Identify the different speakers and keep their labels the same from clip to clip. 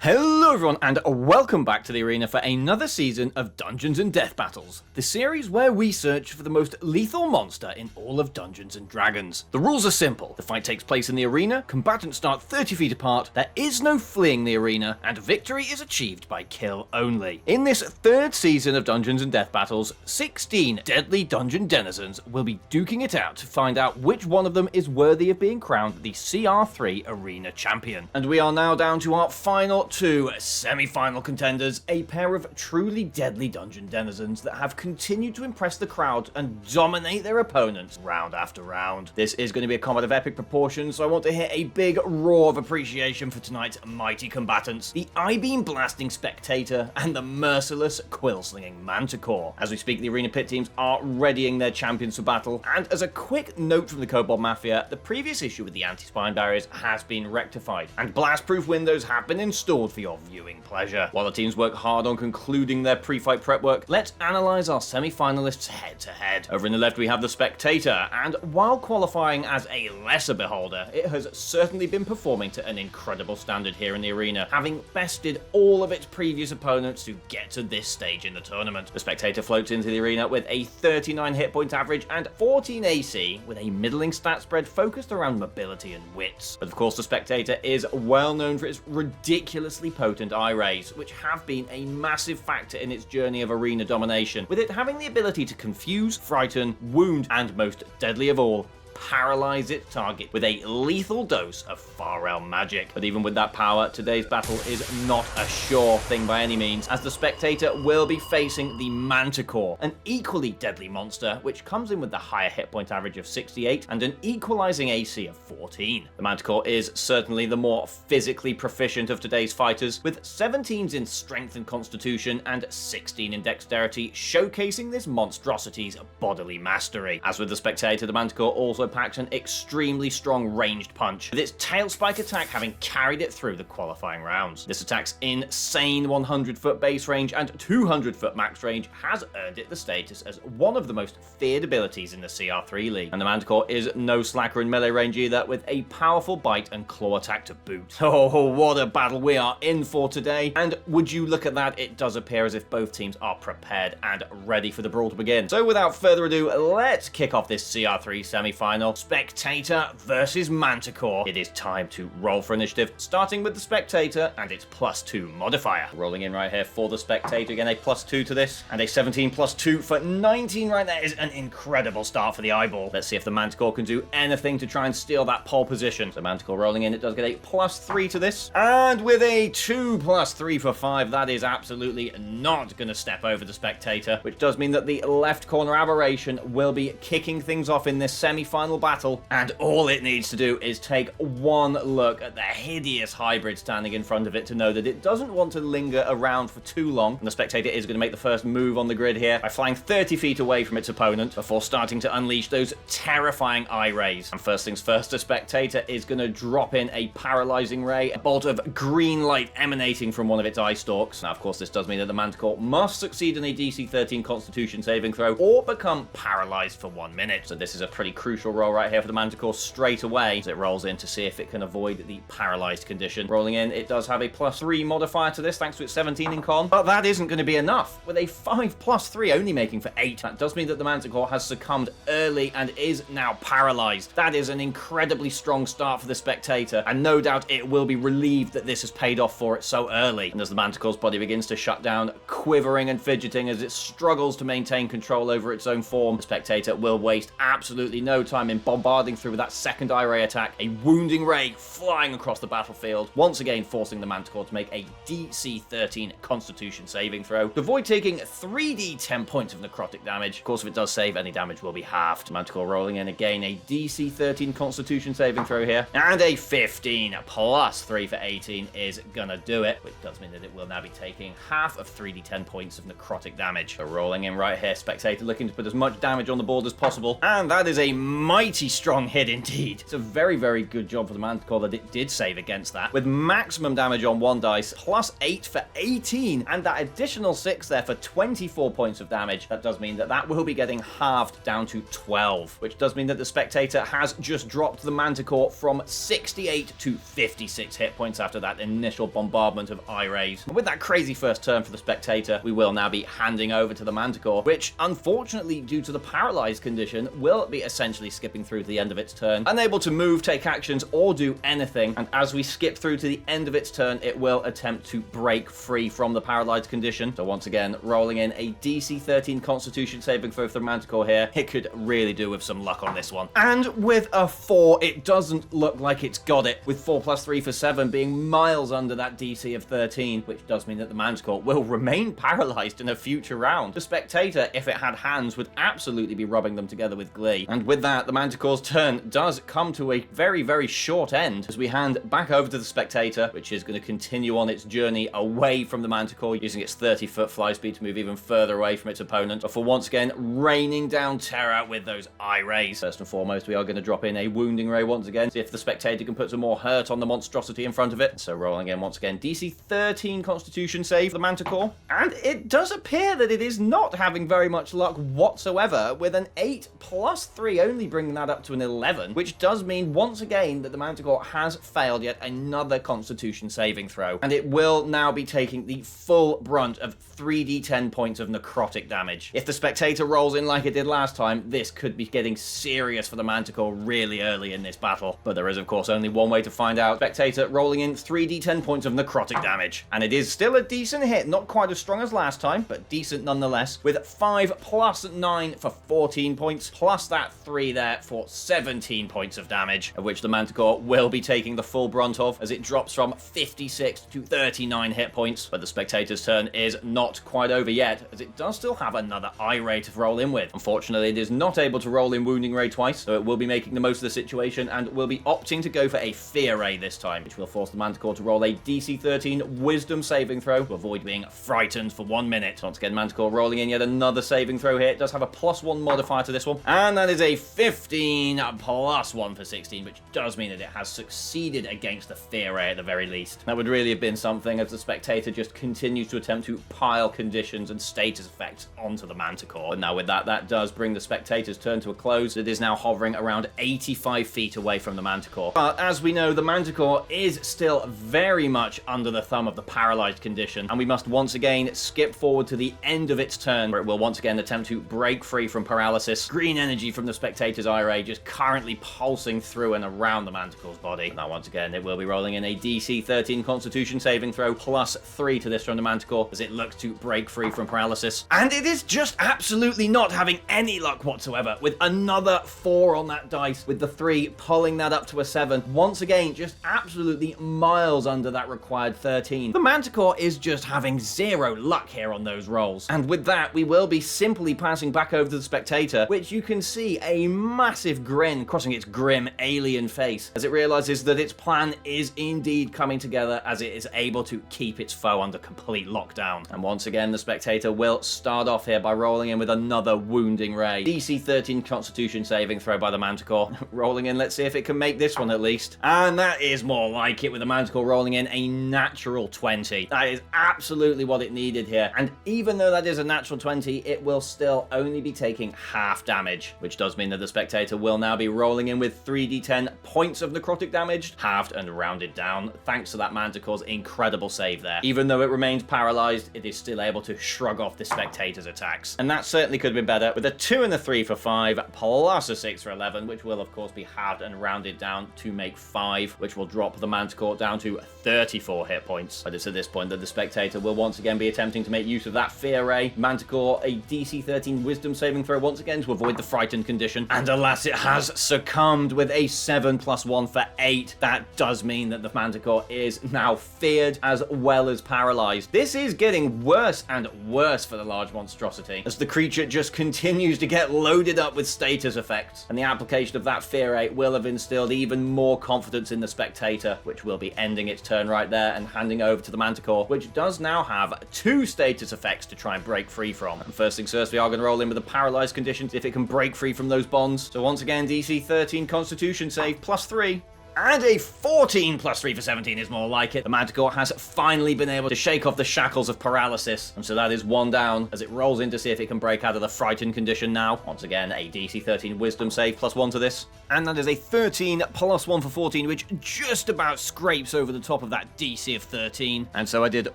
Speaker 1: Hello everyone and welcome back to the arena for another season of Dungeons and Death Battles, the series where we search for the most lethal monster in all of Dungeons and Dragons. The rules are simple. The fight takes place in the arena, combatants start 30 feet apart, there is no fleeing the arena, and victory is achieved by kill only. In this third season of Dungeons and Death Battles, 16 deadly dungeon denizens will be duking it out to find out which one of them is worthy of being crowned the CR3 Arena Champion. And we are now down to our final two semi-final contenders, a pair of truly deadly dungeon denizens that have continued to impress the crowd and dominate their opponents round after round. This is going to be a combat of epic proportions, so I want to hear a big roar of appreciation for tonight's mighty combatants, the I-beam blasting Spectator and the merciless quill-slinging Manticore. As we speak, the arena pit teams are readying their champions for battle, and as a quick note from the Kobold Mafia, the previous issue with the anti-spine barriers has been rectified, and blast-proof windows have been installed for your viewing pleasure. While the teams work hard on concluding their pre-fight prep work, let's analyze our semi-finalists head-to-head. Over in the left we have the Spectator, and while qualifying as a lesser beholder, it has certainly been performing to an incredible standard here in the arena, having bested all of its previous opponents to get to this stage in the tournament. The Spectator floats into the arena with a 39 hit point average and 14 AC, with a middling stat spread focused around mobility and wits. But of course the Spectator is well known for its ridiculously potent eye rays, which have been a massive factor in its journey of arena domination, with it having the ability to confuse, frighten, wound, and most deadly of all, paralyze its target with a lethal dose of far realm magic. But even with that power, today's battle is not a sure thing by any means, as the Spectator will be facing the Manticore, an equally deadly monster which comes in with the higher hit point average of 68 and an equalizing AC of 14. The Manticore is certainly the more physically proficient of today's fighters, with 17s in strength and constitution and 16 in dexterity, showcasing this monstrosity's bodily mastery. As with the Spectator, the Manticore also packs an extremely strong ranged punch, with its tail spike attack having carried it through the qualifying rounds. This attack's insane 100-foot base range and 200-foot max range has earned it the status as one of the most feared abilities in the CR3 League, and the Manticore is no slacker in melee range either, with a powerful bite and claw attack to boot. Oh, what a battle we are in for today, and would you look at that, it does appear as if both teams are prepared and ready for the brawl to begin. So without further ado, let's kick off this CR3 semi-final. Spectator versus Manticore. It is time to roll for initiative, starting with the Spectator and its +2 modifier. Rolling in right here for the Spectator, again a +2 to this, and a 17 +2 for 19 right there is an incredible start for the eyeball. Let's see if the Manticore can do anything to try and steal that pole position. So Manticore rolling in, it does get a +3 to this, and with a 2 +3 for 5, that is absolutely not going to step over the Spectator, which does mean that the left corner aberration will be kicking things off in this semi-final battle, and all it needs to do is take one look at the hideous hybrid standing in front of it to know that it doesn't want to linger around for too long, and the Spectator is going to make the first move on the grid here by flying 30 feet away from its opponent before starting to unleash those terrifying eye rays. And first things first, the Spectator is going to drop in a paralyzing ray, a bolt of green light emanating from one of its eye stalks. Now of course this does mean that the Manticore must succeed in a DC 13 Constitution saving throw or become paralyzed for 1 minute. So this is a pretty crucial roll right here for the Manticore straight away as it rolls in to see if it can avoid the paralyzed condition. Rolling in, it does have a +3 modifier to this thanks to its 17 in con, but that isn't going to be enough. With a 5 +3 only making for 8, that does mean that the Manticore has succumbed early and is now paralyzed. That is an incredibly strong start for the Spectator, and no doubt it will be relieved that this has paid off for it so early. And as the Manticore's body begins to shut down, quivering and fidgeting as it struggles to maintain control over its own form, the Spectator will waste absolutely no time in bombarding through with that second eye ray attack, a wounding ray flying across the battlefield, once again forcing the Manticore to make a DC 13 Constitution saving throw, to avoid taking 3d10 points of necrotic damage. Of course, if it does save, any damage will be halved. Manticore rolling in again, a DC 13 Constitution saving throw here, and a 15 +3 for 18 is gonna do it, which does mean that it will now be taking half of 3d10 points of necrotic damage. So rolling in right here, Spectator looking to put as much damage on the board as possible, and that is a mighty strong hit indeed. It's a very, very good job for the Manticore that it did save against that, with maximum damage on one dice, plus 8 for 18, and that additional 6 there for 24 points of damage. That does mean that that will be getting halved down to 12, which does mean that the Spectator has just dropped the Manticore from 68 to 56 hit points after that initial bombardment of eye rays. With that crazy first turn for the Spectator, we will now be handing over to the Manticore, which unfortunately, due to the paralyzed condition, will be essentially skipping through to the end of its turn, unable to move, take actions, or do anything. And as we skip through to the end of its turn, it will attempt to break free from the paralyzed condition. So once again, rolling in a DC 13 Constitution saving throw for the Manticore here. It could really do with some luck on this one. And with a 4, it doesn't look like it's got it, with 4 plus 3 for 7 being miles under that DC of 13, which does mean that the Manticore will remain paralyzed in a future round. The Spectator, if it had hands, would absolutely be rubbing them together with glee. And with that, the Manticore's turn does come to a very, very short end as we hand back over to the Spectator, which is going to continue on its journey away from the Manticore, using its 30-foot fly speed to move even further away from its opponent, before once again raining down terror with those eye rays. First and foremost, we are going to drop in a wounding ray once again, see if the Spectator can put some more hurt on the monstrosity in front of it. So rolling in once again, DC 13 Constitution save for the Manticore. And it does appear that it is not having very much luck whatsoever, with an 8 plus 3 only bringing that up to an 11, which does mean once again that the Manticore has failed yet another Constitution saving throw, and it will now be taking the full brunt of 3d10 points of necrotic damage. If the Spectator rolls in like it did last time, this could be getting serious for the Manticore really early in this battle. But there is of course only one way to find out. Spectator rolling in 3d10 points of necrotic damage, and it is still a decent hit, not quite as strong as last time, but decent nonetheless, with 5 plus 9 for 14 points, plus that 3 there for 17 points of damage, of which the Manticore will be taking the full brunt of, as it drops from 56 to 39 hit points. But the Spectator's turn is not quite over yet, as it does still have another eye ray to roll in with. Unfortunately, it is not able to roll in wounding ray twice, so it will be making the most of the situation and will be opting to go for a fear ray this time, which will force the Manticore to roll a DC 13 wisdom saving throw to avoid being frightened for 1 minute. Once again, Manticore rolling in yet another saving throw here. It does have a +1 modifier to this one, and that is a 15 plus 1 for 16, which does mean that it has succeeded against the fear ray at the very least. That would really have been something, as the Spectator just continues to attempt to pile conditions and status effects onto the Manticore. But now with that, that does bring the Spectator's turn to a close. It is now hovering around 85 feet away from the Manticore. But as we know, the Manticore is still very much under the thumb of the paralyzed condition, and we must once again skip forward to the end of its turn, where it will once again attempt to break free from paralysis. Green energy from the Spectator's eye ray just currently pulsing through and around the Manticore's body. Now once again, it will be rolling in a DC 13 Constitution saving throw, plus 3 to this from the Manticore, as it looks to break free from paralysis. And it is just absolutely not having any luck whatsoever, with another 4 on that dice, with the 3 pulling that up to a 7. Once again, just absolutely miles under that required 13. The Manticore is just having 0 luck here on those rolls. And with that, we will be simply passing back over to the Spectator, which you can see a massive grin crossing its grim alien face, as it realizes that its plan is indeed coming together, as it is able to keep its foe under complete lockdown. And once again, the Spectator will start off here by rolling in with another wounding ray. DC 13 Constitution saving throw by the Manticore. Rolling in, let's see if it can make this one at least. And that is more like it, with the Manticore rolling in a natural 20. That is absolutely what it needed here. And even though that is a natural 20, it will still only be taking half damage, which does mean that the Spectator will now be rolling in with 3d10 points of necrotic damage, halved and rounded down, thanks to that Manticore's incredible save there. Even though it remains paralyzed, it is still able to shrug off the Spectator's attacks. And that certainly could have been better, with a 2 and a 3 for 5, plus a 6 for 11, which will of course be halved and rounded down to make 5, which will drop the Manticore down to 34 hit points. But it's at this point that the Spectator will once again be attempting to make use of that fear ray. Manticore, a DC 13 wisdom saving throw once again to avoid the frightened condition. And alas, it has succumbed with a 7 plus 1 for 8. That does mean that the Manticore is now feared as well as paralyzed. This is getting worse and worse for the large monstrosity, as the creature just continues to get loaded up with status effects. And the application of that fear ray will have instilled even more confidence in the Spectator, which will be ending its turn right there and handing over to the Manticore, which does now have 2 status effects to try and break free from. And first things first, we are going to roll in with the paralyzed conditions. If it can break free from those bonds, guns. So once again, DC 13 Constitution save +3. And a 14 +3 for 17 is more like it. The Manticore has finally been able to shake off the shackles of paralysis. And so that is one down as it rolls in to see if it can break out of the frightened condition now. Once again, a DC 13 Wisdom save +1 to this. And that is a 13 +1 for 14, which just about scrapes over the top of that DC of 13. And so I did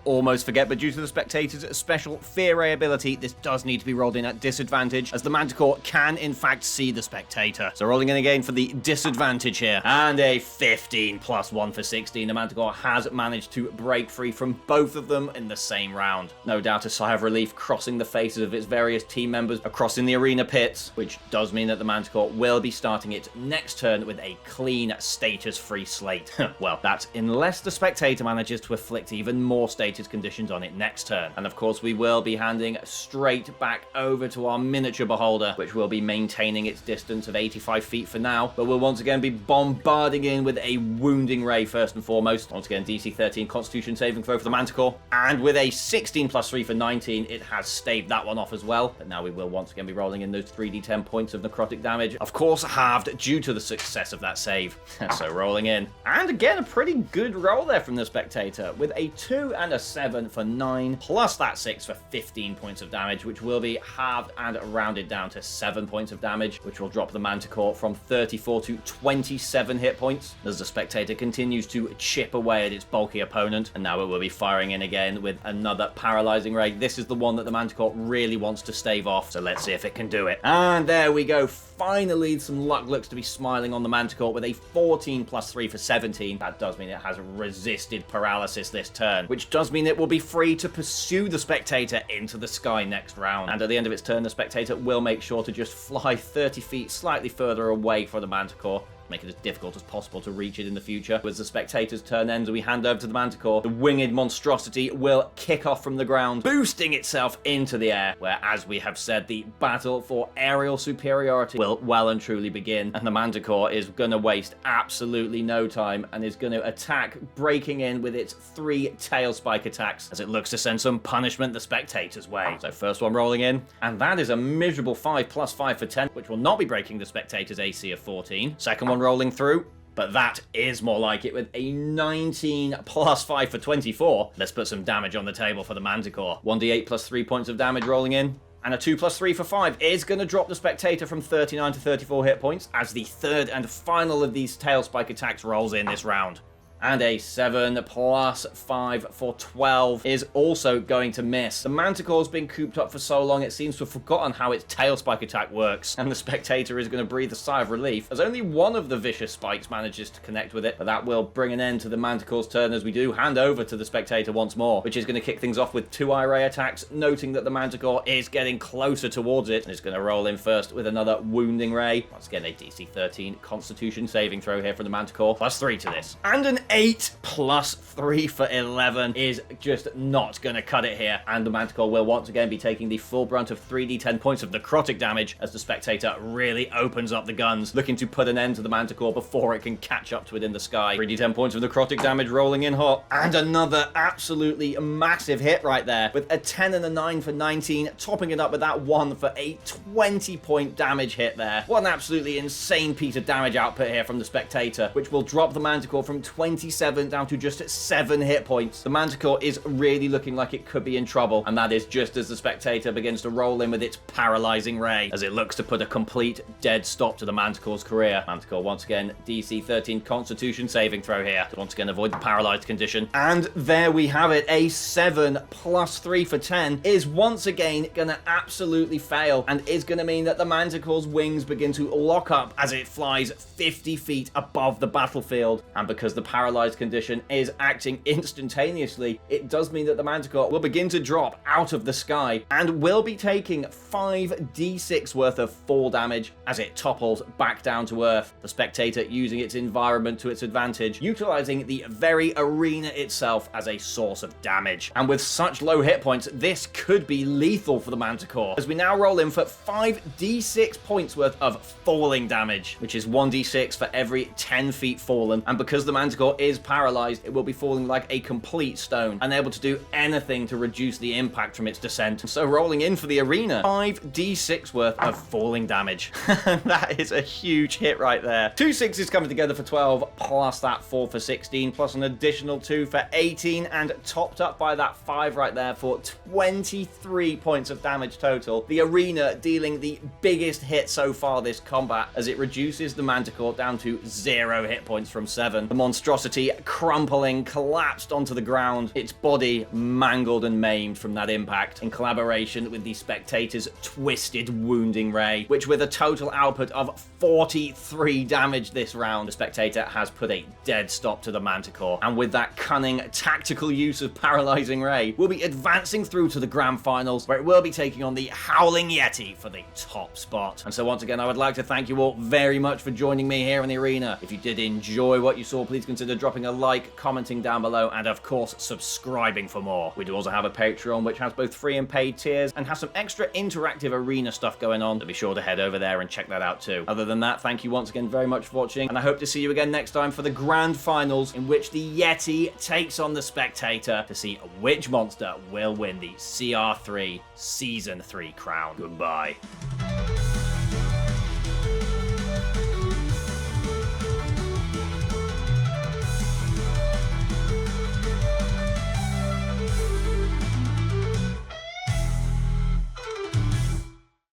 Speaker 1: almost forget, but due to the Spectator's special Fear Ray ability, this does need to be rolled in at disadvantage, as the Manticore can in fact see the Spectator. So rolling in again for the disadvantage here. And a 15 +1 for 16. The Manticore has managed to break free from both of them in the same round. No doubt a sigh of relief crossing the faces of its various team members across in the arena pits, which does mean that the Manticore will be starting its next turn with a clean status-free slate. Well, that's unless the Spectator manages to afflict even more status conditions on it next turn. And of course we will be handing straight back over to our miniature beholder, which will be maintaining its distance of 85 feet for now, but will once again be bombarding in with a wounding ray first and foremost. Once again, DC 13 Constitution saving throw for the Manticore. And with a 16 +3 for 19, it has staved that one off as well. But now we will once again be rolling in those 3d10 points of necrotic damage. Of course, halved due to the success of that save. So rolling in. And again, a pretty good roll there from the Spectator with a 2 and a 7 for 9, plus that 6 for 15 points of damage, which will be halved and rounded down to 7 points of damage, which will drop the Manticore from 34 to 27 hit points. As the Spectator continues to chip away at its bulky opponent, and now it will be firing in again with another paralyzing ray. This is the one that the Manticore really wants to stave off, so let's see if it can do it. And there we go. Finally, some luck looks to be smiling on the Manticore with a 14 +3 for 17. That does mean it has resisted paralysis this turn, which does mean it will be free to pursue the Spectator into the sky next round. And at the end of its turn, the Spectator will make sure to just fly 30 feet slightly further away from the Manticore, make it as difficult as possible to reach it in the future. As the Spectator's turn ends and we hand over to the Manticore, the winged monstrosity will kick off from the ground, boosting itself into the air, where, as we have said, the battle for aerial superiority will well and truly begin, and the Manticore is going to waste absolutely no time and is going to attack, breaking in with its 3 tail spike attacks as it looks to send some punishment the Spectator's way. So first one rolling in, and that is a miserable 5 +5 for 10, which will not be breaking the Spectator's AC of 14. Second one rolling through, but that is more like it with a 19 +5 for 24. Let's put some damage on the table for the Manticore. 1d8 +3 points of damage rolling in. And a 2 +3 for 5 is going to drop the Spectator from 39 to 34 hit points as the third and final of these tail spike attacks rolls in this round. And a 7 +5 for 12 is also going to miss. The Manticore's been cooped up for so long it seems to have forgotten how its tail spike attack works, and the Spectator is going to breathe a sigh of relief as only one of the vicious spikes manages to connect with it, but that will bring an end to the Manticore's turn as we do hand over to the Spectator once more, which is going to kick things off with 2 eye ray attacks, noting that the Manticore is getting closer towards it, and it's going to roll in first with another wounding ray. Once again, a DC 13 Constitution saving throw here from the Manticore, +3 to this. And an 8 +3 for 11 is just not going to cut it here, and the Manticore will once again be taking the full brunt of 3d10 points of necrotic damage as the Spectator really opens up the guns, looking to put an end to the Manticore before it can catch up to it in the sky. 3d10 points of necrotic damage rolling in hot, and another absolutely massive hit right there with a 10 and a 9 for 19, topping it up with that 1 for a 20-point damage hit there. What an absolutely insane piece of damage output here from the Spectator, which will drop the Manticore from 27 down to just 7 hit points. The Manticore is really looking like it could be in trouble, and that is just as the Spectator begins to roll in with its paralyzing ray as it looks to put a complete dead stop to the Manticore's career. Manticore once again DC 13 Constitution saving throw here to once again avoid the paralyzed condition. And there we have it. A 7 +3 for 10 is once again gonna absolutely fail, and is gonna mean that the Manticore's wings begin to lock up as it flies 50 feet above the battlefield. And because the paralyzed condition is acting instantaneously, it does mean that the Manticore will begin to drop out of the sky and will be taking 5d6 worth of fall damage as it topples back down to earth. The Spectator using its environment to its advantage, utilizing the very arena itself as a source of damage. And with such low hit points, this could be lethal for the Manticore, as we now roll in for 5d6 points worth of falling damage, which is 1d6 for every 10 feet fallen. And because the Manticore Manticore is paralyzed, it will be falling like a complete stone, unable to do anything to reduce the impact from its descent. So rolling in for the arena, 5d6 worth of falling damage. That is a huge hit right there. 2 6s coming together for 12, plus that 4 for 16, plus an additional 2 for 18, and topped up by that 5 right there for 23 points of damage total. The arena dealing the biggest hit so far this combat as it reduces the Manticore down to 0 hit points from 7. The monstrosity crumpling, collapsed onto the ground, its body mangled and maimed from that impact, in collaboration with the Spectator's twisted wounding ray, which with a total output of 43 damage this round, the Spectator has put a dead stop to the Manticore, and with that cunning tactical use of paralyzing ray, will be advancing through to the grand finals, where it will be taking on the Howling Yeti for the top spot. And so once again, I would like to thank you all very much for joining me here in the arena. If you did enjoy what you saw, please consider dropping a like, commenting down below, and of course subscribing for more. We do also have a Patreon which has both free and paid tiers and has some extra interactive arena stuff going on, so be sure to head over there and check that out too. Other than that, thank you once again very much for watching, and I hope to see you again next time for the grand finals, in which the Yeti takes on the Spectator to see which monster will win the CR3 Season 3 crown. Goodbye.